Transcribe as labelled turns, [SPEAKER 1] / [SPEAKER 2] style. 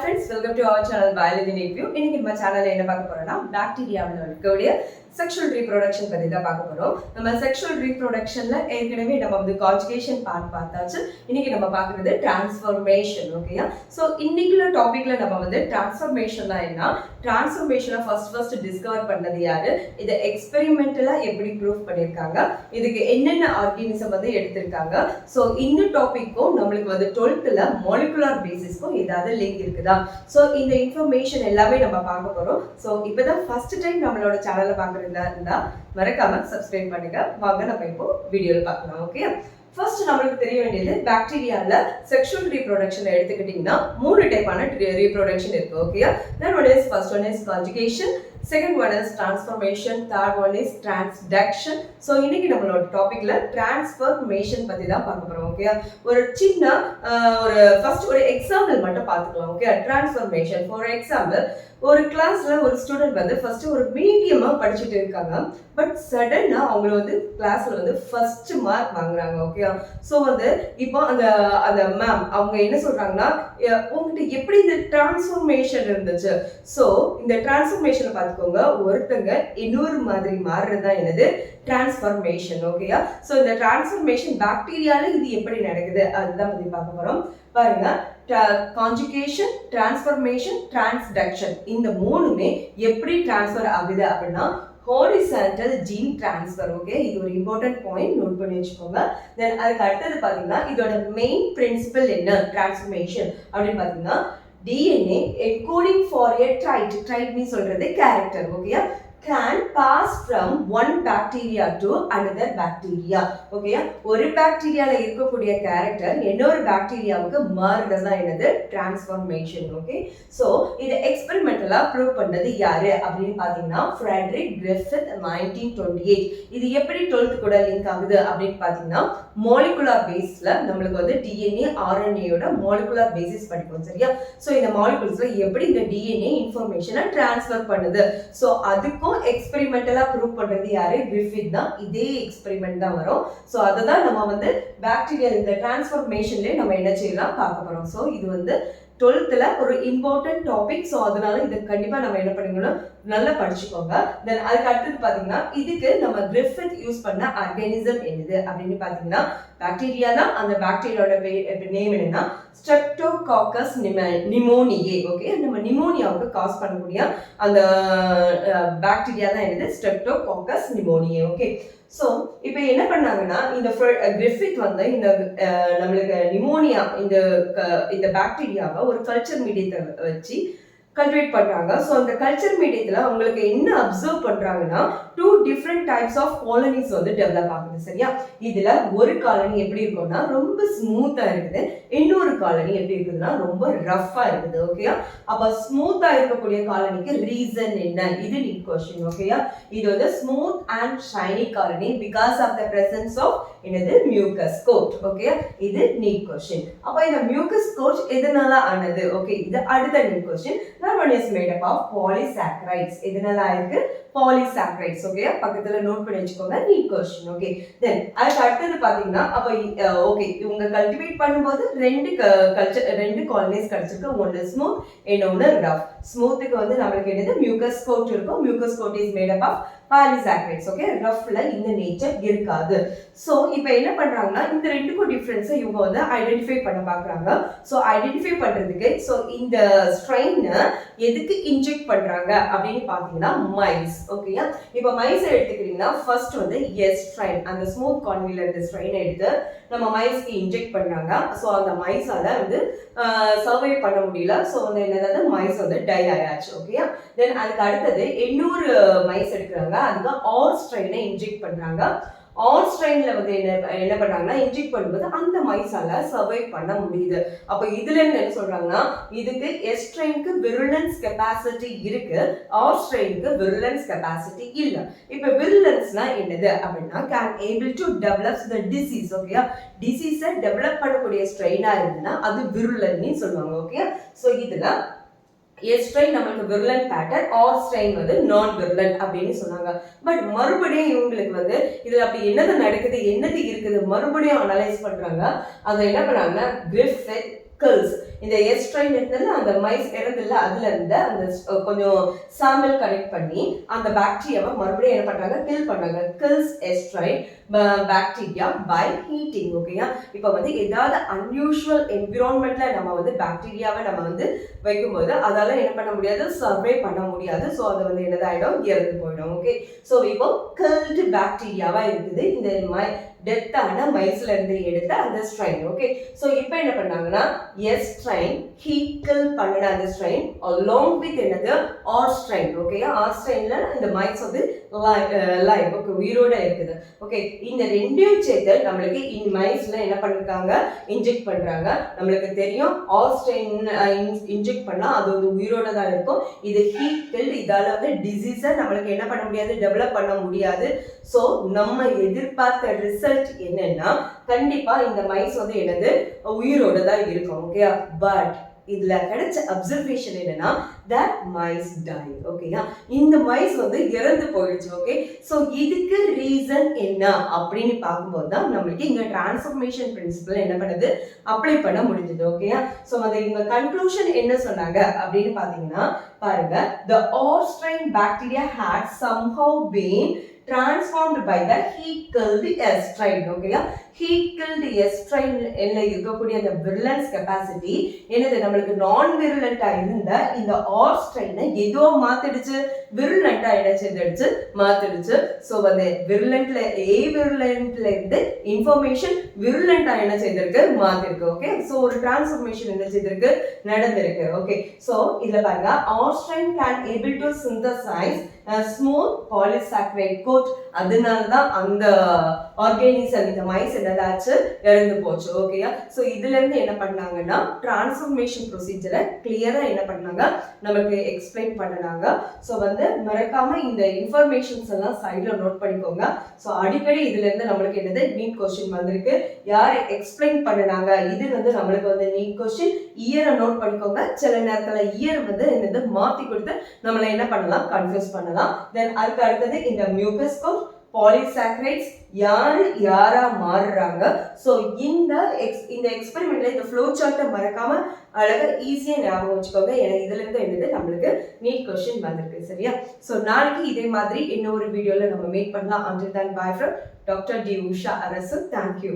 [SPEAKER 1] friends, welcome to our channel Biology Need View. இன்னைக்கு நம்ம சேனல்ல என்ன பார்க்க போறோம்னா பாக்டீரியாவில் இருக்கக்கூடிய செக்ஷுவல் ரீப்ரொடக்ஷன் பத்தி தான் பார்க்க போறோம். நம்ம செக்ஷுவல் ரீப்ரொடக்ஷன்ல ஏற்கனவே நம்ம வந்து கான்ஜுகேஷன் பார்ட் பார்த்தாச்சு. இன்னைக்கு நம்ம பார்க்கிறது டிரான்ஸ்ஃபர்மேஷன். ஓகேயா? சோ இன்னைக்குள்ள டாபிக்ல நம்ம வந்து டிரான்ஸ்ஃபர்மேஷன்னா என்ன, டிரான்ஸ்ஃபர்மேஷனை ஃபர்ஸ்ட் டிஸ்கவர் பண்ணது யாரு, இதை எக்ஸ்பெரிமெண்டலா எப்படி ப்ரூவ் பண்ணிருக்காங்க, இதுக்கு என்னென்ன ஆர்கானிசம் வந்து எடுத்திருக்காங்க. சோ இந்த டாபிக்கும் நம்மளுக்கு வந்து 12th மாலிகுலர் பேசிஸ்க்கும் ஏதாவது லிங்க் இருக்குதா, சோ இந்த இன்ஃபர்மேஷன் எல்லாமே நம்ம பார்க்க போறோம். சோ இப்பதான் ஃபர்ஸ்ட் டைம் நம்மளோட சேனலை பார்க்கறதா இருந்தா மறக்காம சப்ஸ்கிரைப் பண்ணுங்க. வாங்க நம்ம இப்போ வீடியோல பார்க்கலாம். ஓகே, ஃபர்ஸ்ட் நம்மளுக்கு தெரிய வேண்டியது பாக்டீரியால செக்ஷுவல் ரீப்ரொடக்ஷன் எடுத்துக்கிட்டீங்கன்னா 3 டைப்பான ரீப்ரொடக்ஷன் இருக்கு. ஓகேயா? then first one is conjugation, second one is transformation, third one is transduction. so இன்னைக்கு நம்மளோட டாபிக்ல டிரான்ஸ்ஃபர்மேஷன் பத்தி தான் பார்க்க போறோம். ஓகேயா? ஒரு சின்ன ஒரு ஃபர்ஸ்ட் ஒரு எக்ஸாம்பிள் மட்டும் பார்த்துக்கலாம். ஓகே, டிரான்ஸ்ஃபர்மேஷன் ஃபார் எக்ஸாம்பிள், ஒரு கிளாஸ்ல ஒரு ஸ்டூடெண்ட் வந்து ஃபர்ஸ்ட் ஒரு மீடியமா படிச்சுட்டு இருக்காங்க, பட் சடனா அவங்க வந்து கிளாஸ்ல வந்து ஃபர்ஸ்ட் மார்க் வாங்குறாங்க. ஓகே, சோ வந்து இப்போ அந்த அந்த மேம் அவங்க என்ன சொல்றாங்கன்னா, உங்ககிட்ட எப்படி இந்த டிரான்ஸ்ஃபர்மேஷன் இருந்துச்சு. சோ இந்த டிரான்ஸ்ஃபர்மேஷனை பார்த்துக்கோங்க, ஒருத்தங்க இன்னொரு மாதிரி மாறுறது தான் என்னது டிரான்ஸ்ஃபர்மேஷன். ஓகேயா? சோ இந்த டிரான்ஸ்ஃபர்மேஷன் பாக்டீரியால இது எப்படி நடக்குது அதுதான் பத்தி பார்க்க போறோம். பாருங்க, கான்ஜுகேஷன், டிரான்ஸ்ஃபர்மேஷன், டிரான்ஸ்டக்ஷன் இந்த மூணுமே எப்படி டிரான்ஸ்ஃபர் ஆகுது அப்படின்னா ஹாரிசான்டல் ஜீன் டிரான்ஸ்ஃபர். ஓகே, இது ஒரு இம்பார்ட்டன்ட் பாயிண்ட், நோட் பண்ணி வச்சுக்கோங்க. தென் அதுக்கு அடுத்தது பாத்தீங்கன்னா இதோட மெயின் பிரின்சிபல் என்ன டிரான்ஸ்ஃபர்மேஷன் அப்படின்னு பாத்தீங்கன்னா DNA encoding for a trait means சொல்றது character. ஓகேயா? can pass from one bacteria to another bacteria. ஓகேயா? ஒரு பாக்டீரியால இருக்கக்கூடிய கேரக்டர் இன்னொரு பாக்டீரியாவுக்கு மாறுறதா என்னது டிரான்ஸ்ஃபர்மேஷன். ஓகே, சோ இத எக்ஸ்பெரிமெண்டலா ப்ரூவ் பண்ணது யாரு அப்படின்னு பாத்தீங்கன்னா ஃபிரெடரிக் கிரிஃபித் 1928. இது எப்படி 12th கூட லிங்க் ஆகுது அப்படின்னு பாத்தீங்கன்னா மாலிகுலர் பேஸ்ல நம்மளுக்கு வந்து DNA RNA யோட மாலிகுலர் பேசிஸ் படிப்போம். சரியா? சோ இந்த மாலிகுல்ஸ்ல எப்படி இந்த DNA இன்ஃபர்மேஷனை டிரான்ஸ்ஃபர் பண்ணுது, சோ அதுக்கு எக்ஸ்பெரிமெண்டலா ப்ரூவ் பண்றது யாரு, கிரிஃபித் தான். இதே எக்ஸ்பெரிமெண்ட் தான் வரும். சோ அததான் நம்ம வந்து பாக்டீரியா இந்த டிரான்ஸ்ஃபர்மேஷன்லயே நம்ம என்ன செய்யலாம் பார்க்க போறோம். சோ இது வந்து 12th ஒரு இம்பார்ட்டன்ட் டாபிக். ஸோ அதனால இது கண்டிப்பா நம்ம என்ன பண்ணிக்கணும், நல்லா படிச்சுக்கோங்க. தென் அதுக்கு அடுத்தது பாத்தீங்கன்னா இதுக்கு நம்ம கிரிஃபித் யூஸ் பண்ண ஆர்கானிசம் என்னது அப்படின்னு பாத்தீங்கன்னா பாக்டீரியா தான். அந்த பாக்டீரியாவோட நேம் என்னன்னா ஸ்ட்ரெப்டோகாக்கஸ் நிமோனியே. ஓகே, நம்ம நிமோனியாவுக்கு காஸ் பண்ணக்கூடிய அந்த பாக்டீரியா தான் என்னது ஸ்ட்ரெப்டோகாக்கஸ் நிமோனியே. ஓகே, சோ இப்போ என்ன பண்ணாங்கன்னா இந்த கிரிஃபித் வந்து இந்த நம்மளுக்கு நிமோனியா இந்த பாக்டீரியாவை ஒரு கல்ச்சர் மீடியத்தை வச்சு கல்டிவேட் பண்றாங்க. ஸோ அந்த கல்ச்சர் மீடியத்துல அவங்களுக்கு என்ன அப்சர்வ் பண்றாங்கன்னா 2 different types of colonies வந்து டெவலப் ஆகுது. சரியா? இதுல ஒரு காலனி எப்படி இருக்கும்னா ரொம்ப ஸ்மூத்தா இருக்குது, இன்னொரு காலனி எப்படி இருக்குதுன்னா ரொம்ப ரஃப்பா இருக்குது. ஓகேயா? அப்ப ஸ்மூத்தா இருக்கக்கூடிய காலனிக்கு ரீசன் என்ன, இது நீட் கொஸ்டின். ஓகேயா? இது வந்து smooth and shiny colony because of the presence of என்னது மியூக்கஸ் கோட். ஓகே, இது நீட் கொஸ்டின். அப்ப இந்த மியூக்கஸ் கோட் எதனால ஆனது? ஓகே, இது அடுத்த NEET question. one is made up of polysaccharides. எதனால இருக்கு polysaccharides. ஓகே, பக்கத்துல நோட் பண்ணி வச்சுக்கோங்க, நீட் கொஸ்டின். ஓகே, தென் அதுக்கு அடுத்தது பாத்தீங்கன்னா அப்ப ஓகே இவங்க கல்டிவேட் பண்ணும்போது ரெண்டு காலனிஸ் கிடைச்சிருக்கு, ஒன்னு ஸ்மூத் இன்னொன்னு ரஃப். ஸ்மூத்துக்கு வந்து நம்மளுக்கு என்னது மியூக்கஸ் கோட் இருக்கும், mucus coat is made up of polysaccharides. Okay, ரஃப்ல இந்த நேச்சர் இருக்காது. சோ இப்போ என்ன பண்றாங்கன்னா இந்த ரெண்டுக்கும் டிஃபரன்ஸ் இவங்க வந்து ஐடென்டிஃபை பண்ண பாக்குறாங்க. சோ ஐடென்டிஃபை பண்றதுக்கு சோ இந்த ஸ்ட்ரெயின் எதுக்கு இன்ஜெக்ட் பண்றாங்க அப்படின்னு பாத்தீங்கன்னா மைஸ். ஓகேயா? இப்போ மைஸ் எடுத்துக்கிட்டீங்கன்னா ஃபர்ஸ்ட் வந்து எஸ் ஸ்ட்ரெயின், அந்த ஸ்மூத் காலனில இருந்த ஸ்ட்ரெயின் எடுத்து நம்ம மைஸ்க்கு இன்ஜெக்ட் பண்றாங்க. சோ அந்த மைஸால வந்து சர்வை பண்ண முடியல. சோ வந்து என்னது மைஸ் வந்து டை ஆயாச்சு. ஓகேயா? தென் அதுக்கு அடுத்தது இன்னொரு மைஸ் எடுக்கிறாங்க, அதுக்கு ஆர் ஸ்ட்ரெயினை இன்ஜெக்ட் பண்றாங்க. ஆர் ஸ்ட்ரெயின்ல வந்து என்ன பண்றாங்கன்னா இன்ஜெக்ட் பண்ணும்போது அந்த மைஸால சர்வை பண்ண முடியுது. அப்ப இதுல இருந்து என்ன சொல்றாங்கன்னா இதுக்கு எஸ் ஸ்ட்ரெயினுக்கு விருலன்ஸ் கெபாசிட்டி இருக்கு, ஆர் ஸ்ட்ரெயினுக்கு விருலன்ஸ் கெபாசிட்டி இல்ல. இப்ப விருலன்ஸ்னா என்னது அப்படின்னா can able to develop the disease. Okay, டிசீஸை டெவலப் பண்ணக்கூடிய ஸ்ட்ரெயினா இருந்ததுன்னா அது விருலன்னு சொல்லுவாங்க. ஓகே, சோ இதுல எஸ் ஸ்ட்ரெயின் நமக்கு விர்லன் பேட்டர்ன், ஆர் ஸ்ட்ரெயின் வந்து நான் விர்லன் அப்படின்னு சொன்னாங்க. பட் மறுபடியும் இவங்களுக்கு வந்து இதுல அப்படி என்னது நடக்குது என்னது இருக்குது மறுபடியும் அனலைஸ் பண்றாங்க. அதை என்ன பண்ணாங்க கிரிஃபித் கில்ஸ் இந்த எஸ்ட்ரைன் இடத்துல அந்த மைஸ் இறந்துல அதுல இருந்து அந்த கொஞ்சம் சாம்பிள் கலெக்ட் பண்ணி அந்த பாக்டீரியாவை மறுபடியும் என்ன பண்றாங்க, கில் பண்றாங்க. Kills S strain bacteria by heating. ஓகேயா, இப்போ வந்து ஏதாவது அன்யூஷுவல் என்விரான்மெண்ட்ல நம்ம வந்து பாக்டீரியாவை நம்ம வந்து வைக்கும்போது அதால என்ன பண்ண முடியாது, சர்வே பண்ண முடியாது. ஸோ அது வந்து என்னதாயிடும், இறந்து போயிடும். ஓகே, ஸோ இப்போ கில்டு பாக்டீரியாவா இருக்குது இந்த டெத்தான மைஸ்ல இருந்து எடுத்த அந்த ஸ்ட்ரைன். ஓகே, ஸோ இப்போ என்ன பண்ணாங்கன்னா எஸ் ஸ்ட்ரைன் ஹீட் கில் பண்ணின அந்த ஸ்ட்ரைன் அலாங் வித் என்னது ஆர் ஸ்ட்ரைன். ஓகேயா, ஆர் ஸ்ட்ரைன்ல இந்த மைஸ் வந்து லைவ் ஓகே உயிரோட இருக்குது. ஓகே, இந்த ரெண்டையும் சேர்த்து நம்மளுக்கு இந்த மைஸ்ல என்ன பண்ணிருக்காங்க, இன்ஜெக்ட் பண்றாங்க. நம்மளுக்கு தெரியும் ஆர் ஸ்ட்ரைன் இன்ஜெக்ட் பண்ணா அது வந்து உயிரோட தான் இருக்கும். இது ஹீட் கில், இதால வந்து டிசீஸை நம்மளுக்கு என்ன பண்ண முடியாது, டெவலப் பண்ண முடியாது. ஸோ நம்ம எதிர்பார்த்த ரிசல்ட் என்னன்னா கண்டிப்பா இந்த மைஸ் வந்து என்னது உயிரோட தான் இருக்கும். ஓகே, பட் இதுல கிடைச்ச அப்சர்வேஷன் என்னன்னா that mice die. ஓகேயா, இந்த மைஸ் வந்து இறந்து போயிடுச்சு. ஓகே, ஸோ இதுக்கு ரீசன் என்ன அப்படின்னு பார்க்கும்போது தான் நம்மளுக்கு இங்க டிரான்ஸ்ஃபர்மேஷன் பிரின்சிபல் என்ன பண்ணுது, அப்ளை பண்ண முடிஞ்சது. ஓகேயா, ஸோ அந்த இங்க கன்க்ளூஷன் என்ன சொன்னாங்க அப்படின்னு பார்த்தீங்கன்னா பாருங்க, the Austrian bacteria had somehow been transformed by the heat killed estrine. ஓகேயா, ஹீட் கில்டு எஸ்ட்ரைன் இருக்கக்கூடிய அந்த விர்லன்ஸ் கெப்பாசிட்டி என்னது, நம்மளுக்கு நான் விர்லண்டா இருந்த இந்த ஆர் ஸ்ட்ரைனை ஏதோ மாத்திடுச்சு, விர்லண்டா என்ன செஞ்சிடுச்சு, மாத்திடுச்சு. ஸோ வந்து விர்லண்ட்ல விர்லண்ட்ல இருந்து இன்ஃபர்மேஷன் விர்லண்டா என்ன செய்திருக்கு, மாத்திருக்கு. ஓகே, ஸோ ஒரு டிரான்ஸ்ஃபர்மேஷன் என்ன செய்திருக்கு, நடந்திருக்கு. ஓகே, ஸோ இதுல பாருங்க, R strain can able to synthesise smooth polysaccharide coat. அதனாலதான் அந்த ஆர்கானிசம் இந்த மைஸ் என்னதாச்சு, இறந்து போச்சு. ஓகேயா, ஸோ இதுல இருந்து என்ன பண்ணாங்கன்னா டிரான்ஸ்ஃபர்மேஷன் ப்ரொசீஜரை கிளியரா என்ன பண்ணாங்க, நமக்கு எக்ஸ்பிளைன் பண்ணாங்க. ஸோ வந்து மறக்காம இந்த இன்ஃபர்மேஷன்ஸ் எல்லாம் சைட்ல நோட் பண்ணிக்கோங்க. ஸோ அடிக்கடி இதுல இருந்து நம்மளுக்கு என்னது நீட் கொஸ்டின் வந்திருக்கு, யார் எக்ஸ்பிளைன் பண்ணினாங்க, இது வந்து நம்மளுக்கு வந்து நீட் கொஸ்டின். இயரை நோட் பண்ணிக்கோங்க, சில நேரத்துல இயர் வந்து என்னது மாத்தி கொடுத்து நம்மளை என்ன பண்ணலாம், கன்ஃபியூஸ் பண்ணலாம். தென் அதுக்கு அடுத்தது இந்த மியூக்கஸ் கோட், பாலிசாக்கரைட்ஸ் யாரா மாறுறாங்க. ஸோ இந்த எக்ஸ்பெரிமெண்ட்ல இந்த ஃப்ளோ சார்ட்டை மறக்காம அழகா ஈஸியா ஞாபகம் வச்சுக்கோங்க. ஏன்னா இதுல இருந்து என்னது நம்மளுக்கு நீட் கொஸ்டின் வந்திருக்கு. சரியா, ஸோ நாளைக்கு இதே மாதிரி இன்னொரு வீடியோல நம்ம மீட் பண்ணலாம். until then bye from Dr. D. Usha Arasu. Thank you.